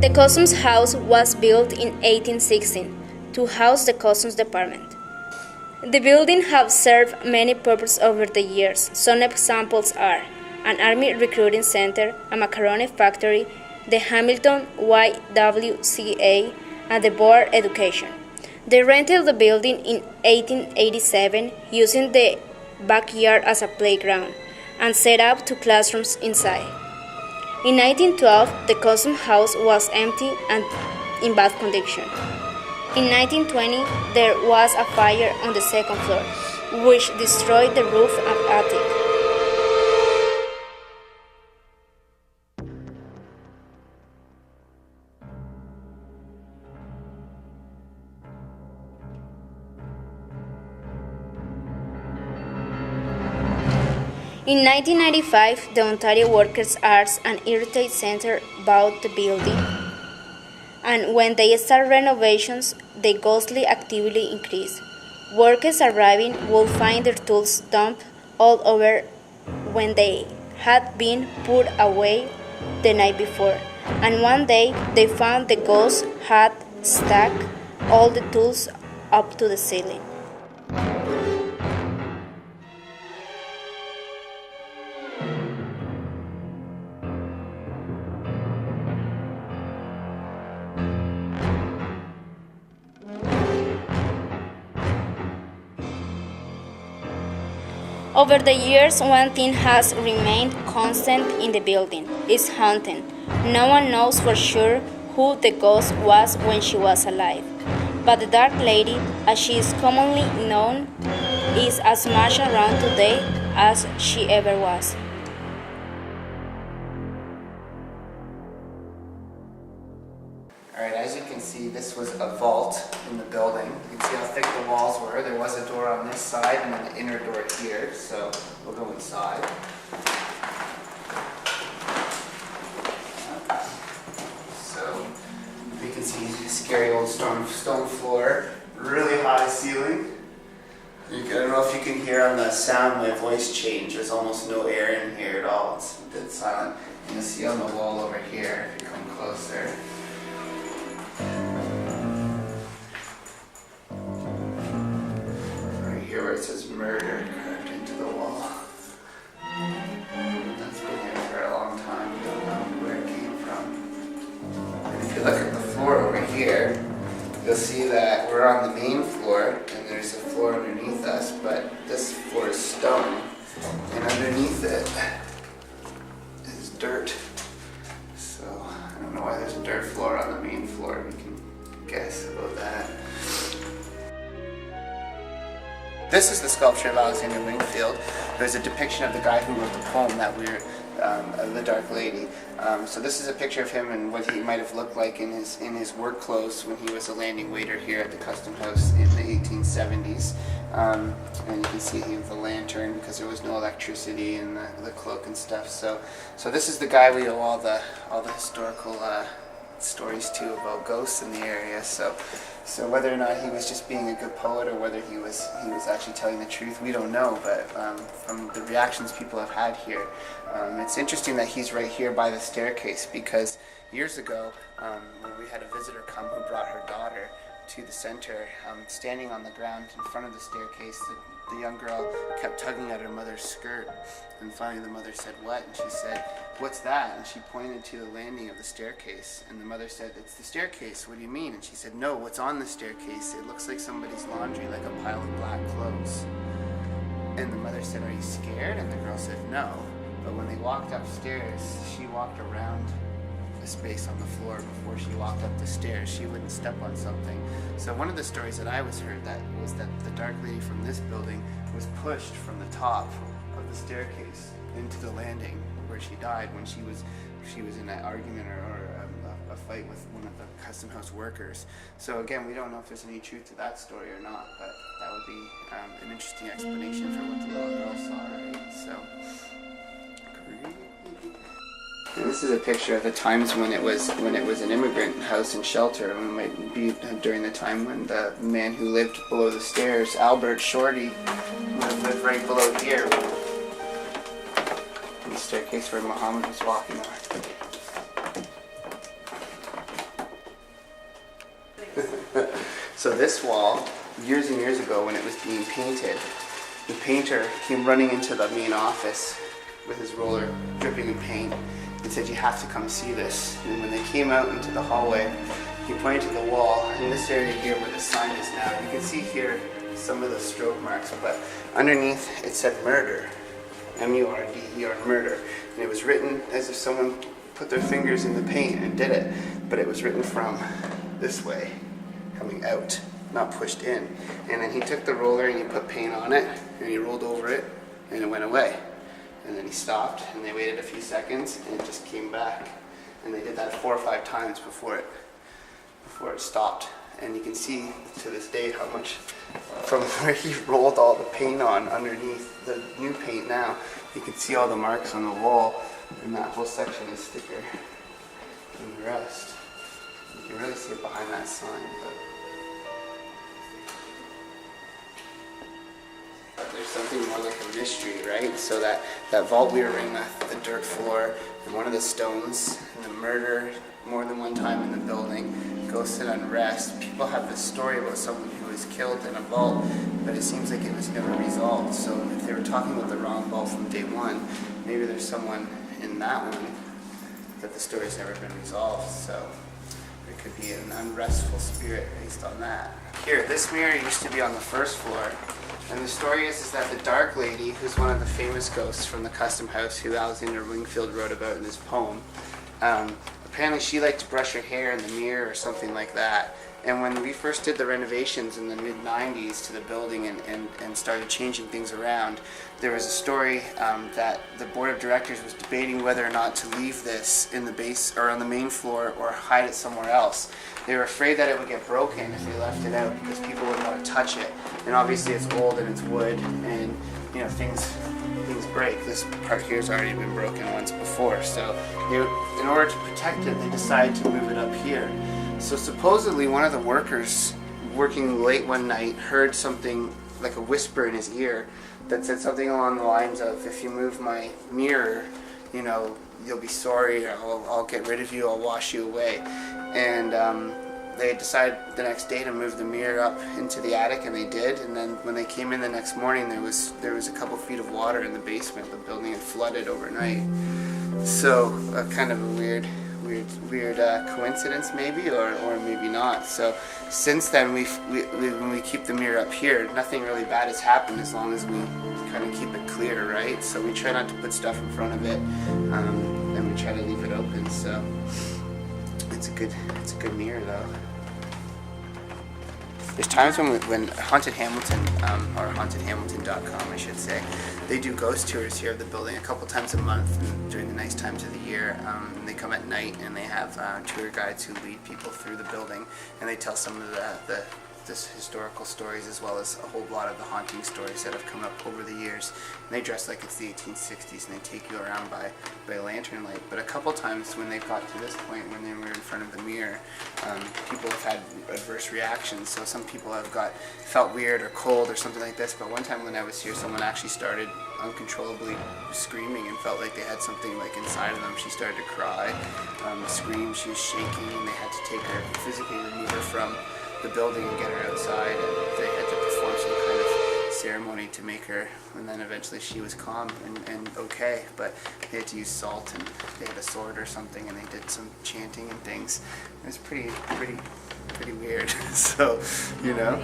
The Customs House was built in 1816 to house the Customs Department. The building has served many purposes over the years. Some examples are an Army recruiting center, a macaroni factory, the Hamilton YWCA, and the Board Education. They rented the building in 1887 using the backyard as a playground and set up two classrooms inside. In 1912, the Customs House was empty and in bad condition. In 1920, there was a fire on the second floor, which destroyed the roof and attic. In 1995, the Ontario Workers' Arts and Heritage Centre bought the building, and when they start renovations, the ghostly activity increased. Workers arriving would find their tools dumped all over when they had been put away the night before, and one day they found the ghost had stacked all the tools up to the ceiling. Over the years, one thing has remained constant in the building: its haunting. No one knows for sure who the ghost was when she was alive, but the Dark Lady, as she is commonly known, is as much around today as she ever was. Alright, as you can see, this was a vault in the building. You can see how thick the walls were. There was a door on this side and an inner door here, so we'll go inside. So, you can see scary old stone floor, really high ceiling. I don't know if you can hear on the sound my voice change. There's almost no air in here at all. It's dead silent. You can see on the wall over here, if you come closer. Right here where it says murder carved into the wall. That's been here for a long time. We don't know where it came from. And if you look at the floor over here, you'll see that we're on the main floor and there's a floor underneath us, but this floor is stone, and underneath it is dirt. So I don't know why there's a dirt floor on the main floor. We can guess about that. This is the sculpture of Alexander Wingfield. There's a depiction of the guy who wrote the poem that we're, The Dark Lady. So this is a picture of him and what he might have looked like in his work clothes when he was a landing waiter here at the Custom House in the 1870s. And you can see him with a lantern because there was no electricity and the cloak and stuff. So this is the guy we owe all the historical stories to about ghosts in the area. So whether or not he was just being a good poet or whether he was actually telling the truth, we don't know. But from the reactions people have had here, it's interesting that he's right here by the staircase, because years ago when we had a visitor come who brought her daughter to the center, standing on the ground in front of the staircase, the young girl kept tugging at her mother's skirt, and finally the mother said, "What?" And she said, "What's that?" And she pointed to the landing of the staircase, and the mother said, "It's the staircase, what do you mean?" And she said, "No, what's on the staircase? It looks like somebody's laundry, like a pile of black clothes." And the mother said, "Are you scared?" And the girl said, "No." But when they walked upstairs, she walked around the space on the floor before she walked up the stairs. She wouldn't step on something. So one of the stories that I was heard was that the Dark Lady from this building was pushed from the top of the staircase into the landing where she died when she was in an argument or a fight with one of the Custom House workers. So again, we don't know if there's any truth to that story or not, but that would be an interesting explanation for what the little girl saw, right? So. And this is a picture of the times when it was an immigrant house and shelter, and it might be during the time when the man who lived below the stairs, Albert Shorty, would have lived right below here, in the staircase where Muhammad was walking on. So this wall, years and years ago when it was being painted, the painter came running into the main office with his roller dripping in paint and said, "You have to come see this." And when they came out into the hallway, he pointed to the wall in this area here where the sign is now. You can see here some of the stroke marks, but underneath it said murder, M-U-R-D-E-R, murder. And it was written as if someone put their fingers in the paint and did it, but it was written from this way, coming out, not pushed in. And then he took the roller and he put paint on it, and he rolled over it, and it went away. And then he stopped, and they waited a few seconds, and it just came back. And they did that 4 or 5 times before it stopped. And you can see to this day how much from where he rolled all the paint on underneath the new paint now. You can see all the marks on the wall, and that whole section is thicker than the rest. You can really see it behind that sign. But there's something more like a mystery, right? So that vault we were in, the dirt floor, and one of the stones, and the murder more than one time in the building, ghosts and unrest. People have this story about someone who was killed in a vault, but it seems like it was never resolved. So if they were talking about the wrong vault from day one, maybe there's someone in that one that the story's never been resolved. So there could be an unrestful spirit based on that. Here, this mirror used to be on the first floor. And the story is that the Dark Lady, who's one of the famous ghosts from the Custom House, who Alexander Wingfield wrote about in his poem, apparently she liked to brush her hair in the mirror or something like that. And when we first did the renovations in the mid-90s to the building and started changing things around, there was a story that the board of directors was debating whether or not to leave this in the base or on the main floor or hide it somewhere else. They were afraid that it would get broken if they left it out because people wouldn't want to touch it. And obviously it's old and it's wood, and you know things break. This part here has already been broken once before, so in order to protect it, they decided to move it up here. So supposedly one of the workers working late one night heard something like a whisper in his ear that said something along the lines of, "If you move my mirror, you know, you'll be sorry, or I'll get rid of you, I'll wash you away." And they decided the next day to move the mirror up into the attic, and they did. And then when they came in the next morning, there was a couple feet of water in the basement. The building had flooded overnight. So kind of a weird coincidence, maybe, or maybe not. So since then, when we keep the mirror up here, nothing really bad has happened as long as we kind of keep it clear, right? So we try not to put stuff in front of it, and we try to leave it open. So it's a good mirror, though. There's times when Haunted Hamilton, or hauntedhamilton.com, I should say, they do ghost tours here of the building a couple times a month during the nice times of the year. They come at night and they have tour guides who lead people through the building, and they tell some of the historical stories as well as a whole lot of the haunting stories that have come up over the years. And they dress like it's the 1860s, and they take you around by lantern light. But a couple times when they've got to this point, when they were in front of the mirror, people have had adverse reactions. So some people have felt weird or cold or something like this. But one time when I was here, someone actually started uncontrollably screaming and felt like they had something like inside of them. She started to cry, scream. She was shaking, and they had to take her, physically remove her from the building and get her outside, and they had to perform some kind of ceremony to make her, and then eventually she was calm and okay, but they had to use salt, and they had a sword or something, and they did some chanting and things. It was pretty weird. So, you know.